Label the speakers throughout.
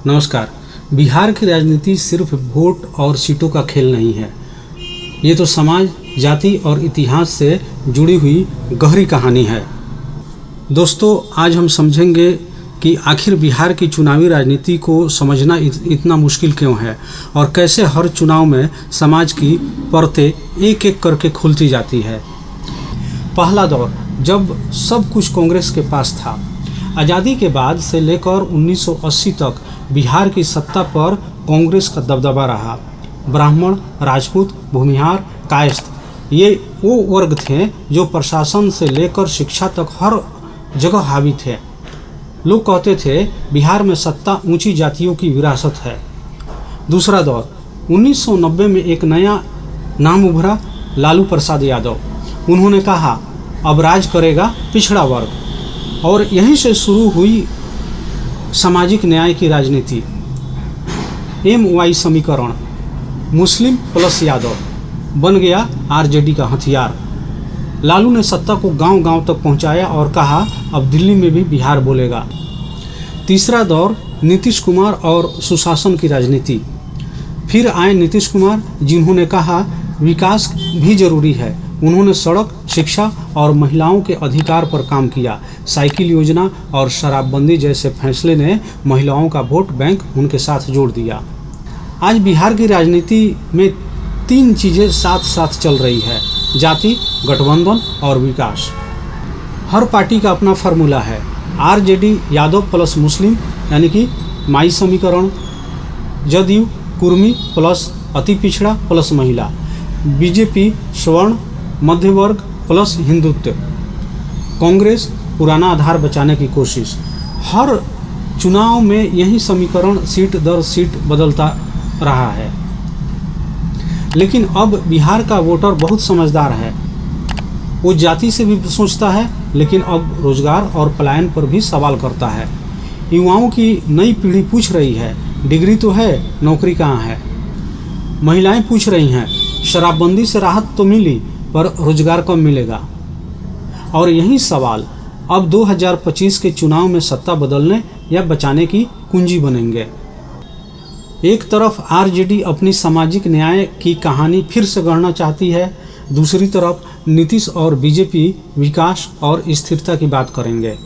Speaker 1: नमस्कार। बिहार की राजनीति सिर्फ वोट और सीटों का खेल नहीं है। ये तो समाज, जाति और इतिहास से जुड़ी हुई गहरी कहानी है। दोस्तों, आज हम समझेंगे कि आखिर बिहार की चुनावी राजनीति को समझना इतना मुश्किल क्यों है और कैसे हर चुनाव में समाज की परतें एक एक करके खुलती जाती है। पहला दौर, जब सब कुछ कांग्रेस के पास था। आज़ादी के बाद से लेकर 1980 तक बिहार की सत्ता पर कांग्रेस का दबदबा रहा। ब्राह्मण, राजपूत, भूमिहार, कायस्थ, ये वो वर्ग थे जो प्रशासन से लेकर शिक्षा तक हर जगह हावी थे। लोग कहते थे बिहार में सत्ता ऊंची जातियों की विरासत है। दूसरा दौर, 1990 में एक नया नाम उभरा, लालू प्रसाद यादव। उन्होंने कहा अब राज करेगा पिछड़ा वर्ग, और यहीं से शुरू हुई सामाजिक न्याय की राजनीति। MY समीकरण, मुस्लिम प्लस यादव, बन गया RJD का हथियार। लालू ने सत्ता को गांव-गांव तक पहुंचाया और कहा अब दिल्ली में भी बिहार बोलेगा। तीसरा दौर, नीतीश कुमार और सुशासन की राजनीति। फिर आए नीतीश कुमार, जिन्होंने कहा विकास भी जरूरी है। उन्होंने सड़क, शिक्षा और महिलाओं के अधिकार पर काम किया। साइकिल योजना और शराबबंदी जैसे फैसले ने महिलाओं का वोट बैंक उनके साथ जोड़ दिया। आज बिहार की राजनीति में तीन चीज़ें साथ साथ चल रही है: जाति, गठबंधन और विकास। हर पार्टी का अपना फार्मूला है। RJD यादव प्लस मुस्लिम यानी कि माई समीकरण, जदयू कुर्मी प्लस अति पिछड़ा प्लस महिला, BJP स्वर्ण मध्य वर्ग प्लस हिंदुत्व, कांग्रेस पुराना आधार बचाने की कोशिश। हर चुनाव में यही समीकरण सीट दर सीट बदलता रहा है। लेकिन अब बिहार का वोटर बहुत समझदार है। वो जाति से भी सोचता है, लेकिन अब रोजगार और पलायन पर भी सवाल करता है। युवाओं की नई पीढ़ी पूछ रही है डिग्री तो है, नौकरी कहाँ है। महिलाएं पूछ रही हैं शराबबंदी से राहत तो मिली पर रोजगार कब मिलेगा। और यही सवाल अब 2025 के चुनाव में सत्ता बदलने या बचाने की कुंजी बनेंगे। एक तरफ RJD अपनी सामाजिक न्याय की कहानी फिर से गढ़ना चाहती है, दूसरी तरफ नीतीश और BJP विकास और स्थिरता की बात करेंगे।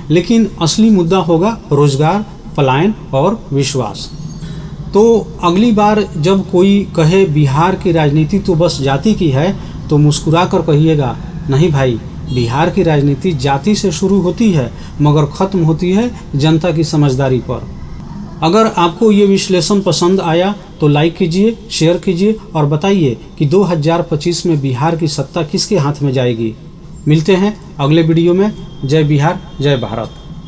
Speaker 1: लेकिन असली मुद्दा होगा रोजगार, पलायन और विश्वास। तो अगली बार जब कोई कहे बिहार की राजनीति तो बस जाति की है, तो मुस्कुरा कर कहिएगा नहीं भाई, बिहार की राजनीति जाति से शुरू होती है मगर ख़त्म होती है जनता की समझदारी पर। अगर आपको ये विश्लेषण पसंद आया तो लाइक कीजिए, शेयर कीजिए और बताइए कि 2025 में बिहार की सत्ता किसके हाथ में जाएगी। मिलते हैं अगले वीडियो में। जय बिहार, जय भारत।